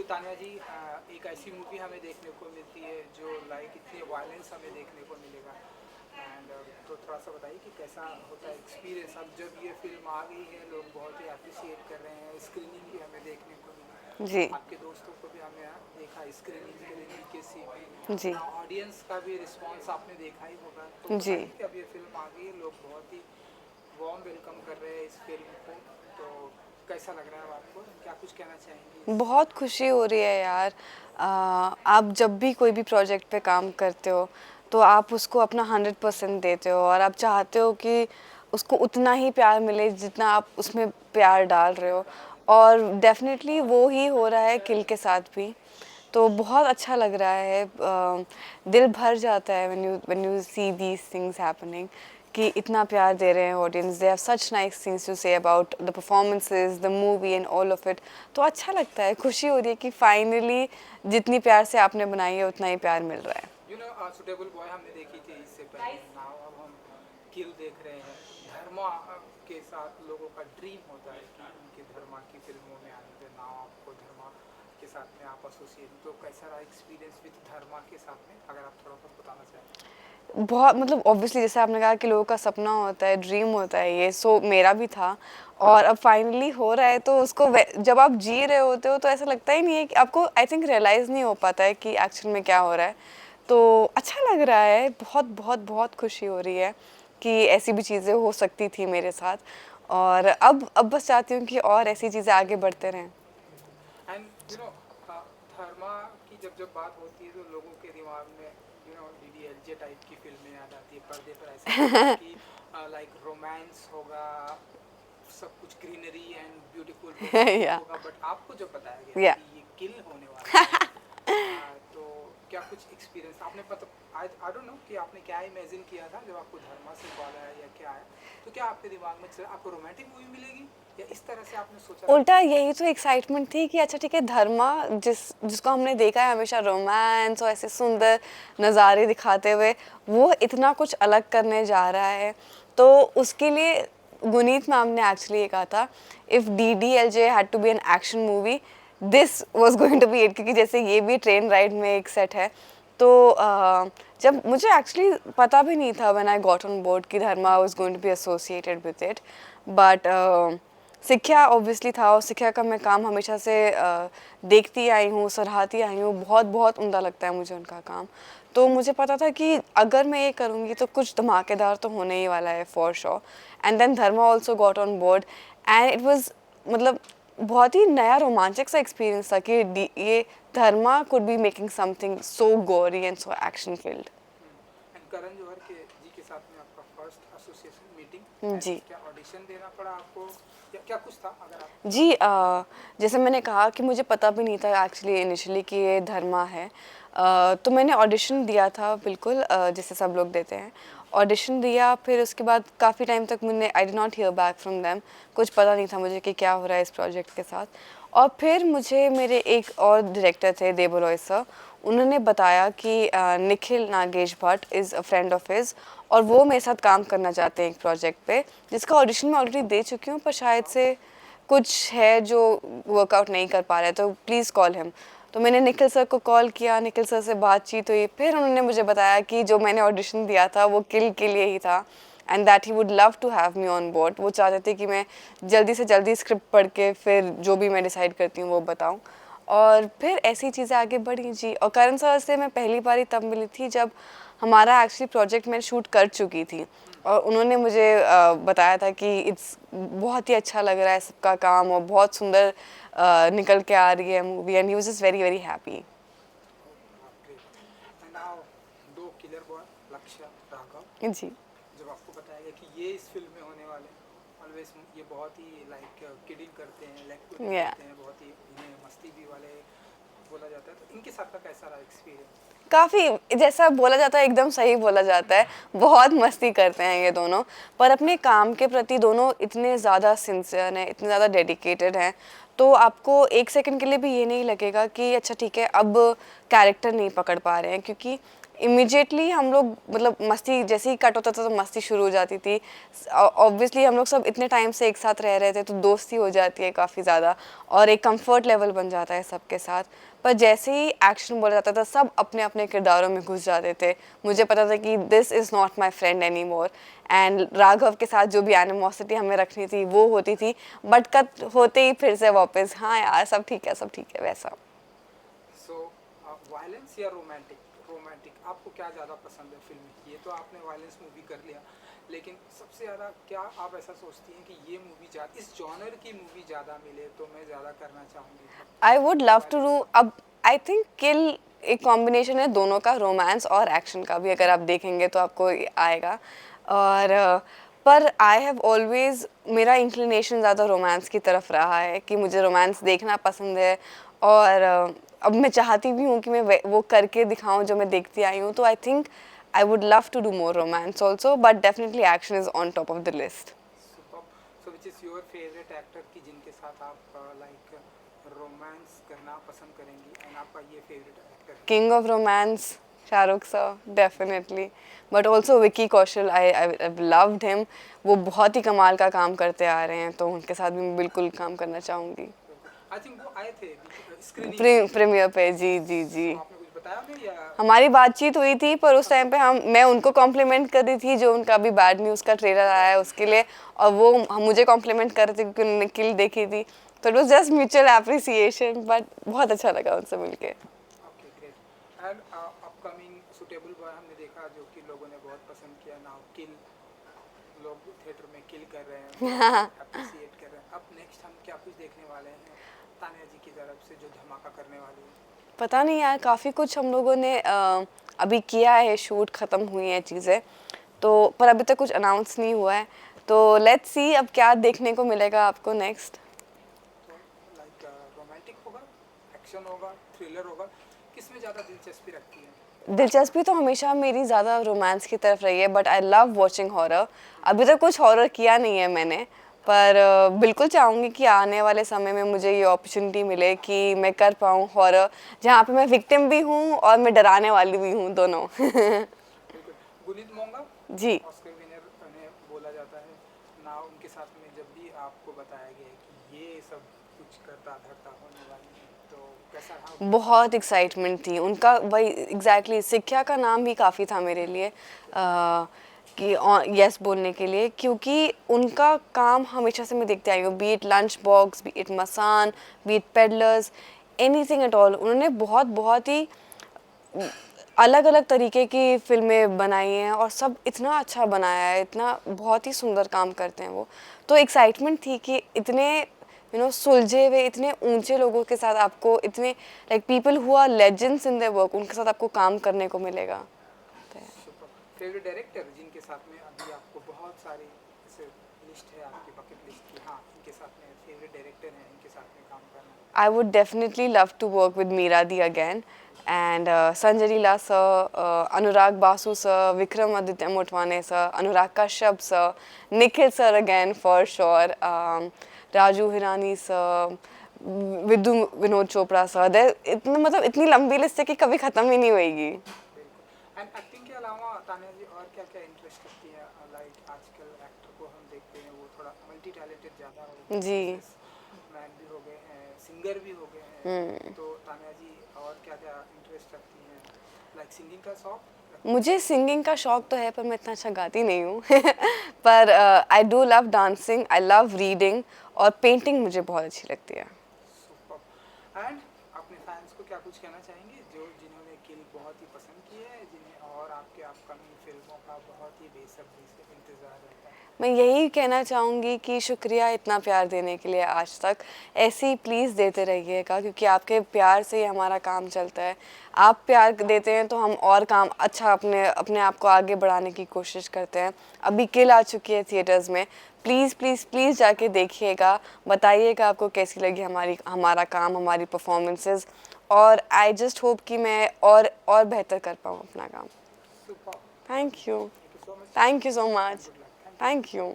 तान्या जी, एक ऐसी मूवी हमें देखने को मिलती है जो लाइक इतनी वायलेंस हमें देखने को मिलेगा। एंड तो थोड़ा सा बताइए कि कैसा होता है एक्सपीरियंस। अब जब ये फिल्म आ गई है लोग बहुत ही अप्रिशिएट कर रहे हैं, स्क्रीनिंग भी हमें देखने को मिली, जी। आपके दोस्तों को भी हमने देखा स्क्रीनिंग के लिए नीचे भी। जी। ना ऑडियंस का भी रिस्पांस आपने देखा ही होगा, तो जी। बताइए कि अब ये फिल्म आ गई है, लोग बहुत ही वार्म वेलकम कर रहे हैं इस फिल्म को, तो कैसा लग रहा है अब आपको, क्या कुछ कहना चाहेंगे इस। बहुत खुशी हो रही है यार। आप जब भी कोई भी प्रोजेक्ट पे काम करते हो तो आप उसको अपना 100% देते हो और आप चाहते हो कि उसको उतना ही प्यार मिले जितना आप उसमें प्यार डाल रहे हो। और डेफिनेटली वो ही हो रहा है किल के साथ भी। तो बहुत अच्छा लग रहा है। दिल भर जाता है when you see these things happening कि इतना प्यार दे रहे हैं audience. They have such nice things to say about the performances, the movie and all of it. तो अच्छा लगता है, खुशी हो रही है कि फाइनली जितनी प्यार से आपने बनाई है उतना ही प्यार मिल रहा है। सुटेबल बॉय हमने देखी थी इससे पहले, नाउ अब हम किल देख रहे हैं। धर्मा के साथ लोगों का ड्रीम होता है कि उनके धर्मा की फिल्मों में आने थे, नाउ आपको धर्मा के साथ में आप एसोसिएट, तो कैसा रहा एक्सपीरियंस विद धर्मा के साथ में, अगर आप थोड़ा बहुत बताना चाहें। बहुत मतलब ऑब्वियसली जैसे आपने कहा कि लोगों का सपना होता है, ड्रीम होता है ये, सो मेरा भी था। और अब फाइनली हो रहा है तो उसको जब आप जी रहे होते हो तो ऐसा लगता ही नहीं है कि आपको, आई थिंक रियलाइज़ नहीं हो पाता है कि एक्चुअल में क्या हो रहा है। तो अच्छा लग रहा है, बहुत बहुत बहुत खुशी हो रही है कि ऐसी भी चीज़ें हो सकती थी मेरे साथ। और अब बस चाहती हूँ कि और ऐसी चीज़ें आगे बढ़ते रहें। एंड धर्मा की जब जब बात होती है तो लोगों के दिमाग में डीडीएलजे टाइप की फिल्में याद आती है, पर्दे पर ऐसा लगता है कि लाइक रोमांस होगा, सब कुछ ग्रीनरी एंड ब्यूटीफुल रोमांटिक या होगा, बट आपको जब बताया गया या कि ये किल होने वाला है, तो क्या कुछ एक्सपीरियंस आपने पता, आई डोंट नो कि आपने क्या इमेजिन किया था जब आपको धर्मा से कॉल आया या क्या है, तो क्या आपके दिमाग में चला आपको रोमांटिक मूवी मिलेगी या इस तरह से आपने सोचा था उल्टा कि। यही तो एक्साइटमेंट थी कि अच्छा ठीक है, धर्मा जिसको हमने देखा है हमेशा रोमांस और ऐसे सुंदर नज़ारे दिखाते हुए, वो इतना कुछ अलग करने जा रहा है। तो उसके लिए गुनीत मैम ने एक्चुअली ये कहा था, if DDLJ had to be an action movie, this was going to be it. क्योंकि जैसे ये भी ट्रेन राइड में एक सेट है। तो जब मुझे एक्चुअली पता भी नहीं था when I got on board कि Dharma was going to be associated with it, but Sikhya obviously था और सिक्ख्या का मैं काम हमेशा से देखती आई हूँ, सराहती आई हूँ। बहुत बहुत उम्दा लगता है मुझे उनका काम। तो मुझे पता था कि अगर मैं ये करूँगी तो कुछ धमाकेदार तो होने ही वाला है for sure. And then Dharma also got on board and it was मतलब बहुत ही नया रोमांचक सा एक्सपीरियंस था कि ये Dharma could be making something so gory and so action filled. And Karan Johar के जी के साथ में आपका फर्स्ट एसोसिएशन मीटिंग, एंड जी। क्या ऑडिशन देना पड़ा आपको या क्या कुछ था, अगर आप थोड़ा जी, सा बताएंगे। जैसे मैंने कहा कि मुझे पता भी नहीं था एक्चुअली इनिशियली कि ये धर्मा है। तो मैंने ऑडिशन दिया था बिल्कुल, जैसे सब लोग देते हैं। ऑडिशन दिया, फिर उसके बाद काफ़ी टाइम तक मैंने I did not hear back from them. कुछ पता नहीं था मुझे कि क्या हो रहा है इस प्रोजेक्ट के साथ। और फिर मुझे मेरे एक और डायरेक्टर थे, देबरॉय सर, उन्होंने बताया कि Nikhil Nagesh Bhatt is a friend of his और वो मेरे साथ काम करना चाहते हैं एक प्रोजेक्ट पे, जिसका ऑडिशन मैं ऑलरेडी दे चुकी हूँ, पर शायद से कुछ है जो वर्कआउट नहीं कर पा रहे, तो प्लीज़ कॉल हिम। तो मैंने निखिल सर को कॉल किया, निखिल सर से बातचीत हुई, फिर उन्होंने मुझे बताया कि जो मैंने ऑडिशन दिया था वो किल के लिए ही था and that he would love to have me on board. वो चाहते थे कि मैं जल्दी से जल्दी स्क्रिप्ट पढ़ के फिर जो भी मैं डिसाइड करती हूँ वो बताऊँ। और फिर ऐसी चीज़ें आगे बढ़ी जी। और करण सर से मैं पहली बार ही तब मिली थी जब हमारा एक्चुअली प्रोजेक्ट मैं शूट कर चुकी थी और उन्होंने मुझे बताया था कि इट्स बहुत ही अच्छा लग रहा है सबका काम और बहुत सुंदर निकल के आ रही है movie, and he was just very very happy. Great. And now दो किलर बॉय, लक्ष्य, राघव, जी। जब आपको बताया गया कि ये इस फिल्म में होने वाले हैं, ऑलवेज ये बहुत ही लाइक किडिंग करते हैं, लाइक पुडिंग या करते हैं, बहुत ही इन्हें मस्ती भी वाले बोला जाता है, तो इनके साथ का कैसा रहा एक्सपीरियंस। काफ़ी, जैसा बोला जाता है एकदम सही बोला जाता है। बहुत मस्ती करते हैं ये दोनों, पर अपने काम के प्रति दोनों इतने ज़्यादा सिंसियर हैं, इतने ज़्यादा डेडिकेटेड हैं। तो आपको एक सेकंड के लिए भी ये नहीं लगेगा कि अच्छा ठीक है अब कैरेक्टर नहीं पकड़ पा रहे हैं, क्योंकि इमिजिएटली हम लोग मतलब मस्ती जैसे ही कट होता था तो मस्ती शुरू हो जाती थी। ऑब्वियसली हम लोग सब इतने टाइम से एक साथ रह रहे थे तो दोस्ती हो जाती है काफ़ी ज़्यादा और एक कंफर्ट लेवल बन जाता है सबके साथ। पर जैसे ही एक्शन बोला जाता था सब अपने अपने किरदारों में घुस जाते थे। मुझे पता था कि this is not my friend any more and Raghav के साथ जो भी एनिमोसिटी हमें रखनी थी वो होती थी, बट कट होते ही फिर से वापस हाँ यार सब ठीक है, सब ठीक है वैसा। सो वायलेंस या रोमांटिक, रोमांटिक आपको क्या ज़्यादा पसंद है फिल्म में? ये तो आपने वायलेंस मूवी कर लिया, लेकिन सबसे ज़्यादा क्या आप ऐसा सोचती हैं कि ये मूवी ज़्यादा इस जॉनर की मूवी ज़्यादा मिले तो मैं ज़्यादा करना चाहूँगी? I would love to do, अब आई थिंक किल एक कॉम्बिनेशन है दोनों का, रोमांस और एक्शन का भी, अगर आप देखेंगे तो आपको आएगा। और पर आई हैव ऑलवेज, मेरा इंक्लिनेशन ज़्यादा रोमांस की तरफ रहा है कि मुझे रोमांस देखना पसंद है। और अब मैं चाहती भी हूँ कि मैं वो करके दिखाऊँ जो मैं देखती आई हूँ। तो I think I would love to do more romance also, but definitely action is on top of the list. Super. So which is your favourite actor की जिनके साथ आप लाइक रोमांस करना पसंद करेंगी एंड आपका ये favourite actor? King of romance, Shahrukh sir, definitely. But also Vicky Kaushal, I've loved him. वो बहुत ही कमाल का काम करते आ रहे हैं तो उनके साथ भी मैं बिल्कुल काम करना चाहूँगी। आई थिंक वो आए थे स्क्रीनिंग प्रीमियर पे, जी जी जी। आपने कुछ बताया नहीं या? हमारी बातचीत हुई थी पर उस टाइम पे मैं उनको कॉम्प्लीमेंट कर रही थी जो उनका अभी बैड न्यूज़ का ट्रेलर आया है उसके लिए, और वो मुझे कॉम्प्लीमेंट कर रहे थे क्योंकि उन्होंने किल देखी थी। तो it was just mutual appreciation, but बहुत अच्छा लगा उनसे मिलके। Okay great. And upcoming suitable boy हमने देखा जो कि लोगों ने बहुत पसंद किया, नाउ किल लोग थिएटर में किल कर रहे हैं, अप्रिशिएट कर रहे हैं। अब नेक्स्ट हम क्या कुछ देखने वाले हैं तान्या जी की तरफ से जो धमाका करने वाली है? पता नहीं यार, काफ़ी कुछ हम लोगों ने अभी किया है, शूट ख़त्म हुई हैं चीज़ें तो, पर अभी तक कुछ अनाउंस नहीं हुआ है। तो लेट्स सी अब क्या देखने को मिलेगा आपको नेक्स्ट। तो लाइक रोमांटिक होगा, एक्शन होगा, थ्रिलर होगा, किस में ज़्यादा दिलचस्पी रखती है? दिलचस्पी तो हमेशा मेरी ज़्यादा रोमांस की तरफ रही है, but I love watching horror. अभी तक कुछ हॉरर किया नहीं है मैंने, पर बिल्कुल चाहूँगी कि आने वाले समय में मुझे ये अपॉर्चुनिटी मिले कि मैं कर पाऊँ हॉरर जहाँ पे मैं विक्टिम भी हूँ और मैं डराने वाली भी हूँ, दोनों। बिल्कुल। गुनीत मोंगा जी। ऑस्कर विनर ने बोला जाता है ना, उनके साथ में जब भी आपको बताया गया है कि ये सब कुछ करता धरता होने वाली है तो कैसा रहा? बहुत एक्साइटमेंट थी उनका, वही एग्जैक्टली शिक्षा का नाम भी काफ़ी था मेरे लिए कि यस बोलने के लिए, क्योंकि उनका काम हमेशा से मैं देखते आई हूँ, be it lunch box, be it Masaan, be it Peddlers, anything at all. उन्होंने बहुत बहुत ही अलग अलग तरीके की फिल्में बनाई हैं और सब इतना अच्छा बनाया है, इतना बहुत ही सुंदर काम करते हैं वो। तो एक्साइटमेंट थी कि इतने सुलझे हुए इतने ऊंचे लोगों के साथ आपको, इतने like people who are legends in their work, उनके साथ आपको काम करने को मिलेगा। फेवरेट डायरेक्टर जिनके साथ में अभी आपको बहुत सारी ऐसे लिस्ट है आपकी बकेट लिस्ट की, हाँ इनके साथ में फेवरेट डायरेक्टर हैं, इनके साथ में काम करना? I would definitely love to work with Meeradi again, and Sanjay Leela sir, Anurag Basu sir, Vikram Aditya Motwane sir, Anurag Kashyap sir, Nikhil sir again for sure, Raju Hirani sir, Vidhu Vinod Chopra sir. इतना मतलब इतनी लंबी list है कि कभी ख़त्म ही नहीं होएगी। बिल्कुल। एंड एक्टिंग के अलावा तान्या जी और क्या क्या इंटरेस्ट रखती है? लाइक आजकल एक्टर को हम देखते हैं वो थोड़ा मल्टी टैलेंटेड ज़्यादा हो गए, जी। मैन भी हो गए हैं, सिंगर भी हो गए हैं, तो तान्या जी और क्या क्या इंटरेस्ट रखती हैं? लाइक सिंगिंग का शौक? मुझे सिंगिंग का शौक तो है पर मैं इतना अच्छा गाती नहीं हूँ। पर I do love dancing, I love reading, और पेंटिंग मुझे बहुत अच्छी लगती है। एंड अपने फैंस को क्या कुछ कहना चाहेंगे जो जिन्होंने किल बहुत ही पसंद की है, जिन्हें और आपके अपकमिंग फिल्मों का बहुत ही बेसब्री से इंतज़ार रहता है? मैं यही कहना चाहूँगी कि शुक्रिया इतना प्यार देने के लिए आज तक, ऐसे ही प्लीज़ देते रहिएगा क्योंकि आपके प्यार से ही हमारा काम चलता है। आप प्यार देते हैं तो हम और काम अच्छा अपने अपने आप को आगे बढ़ाने की कोशिश करते हैं। अभी किल आ चुकी है थिएटर्स में, प्लीज़ प्लीज़ प्लीज़ जाके देखिएगा, बताइएगा आपको कैसी लगी हमारा काम, हमारी परफॉर्मेंसेस, और आई जस्ट होप कि मैं और बेहतर कर पाऊँ अपना काम। Super. Thank you, thank you so much. Thank you so much, good luck. Thank you.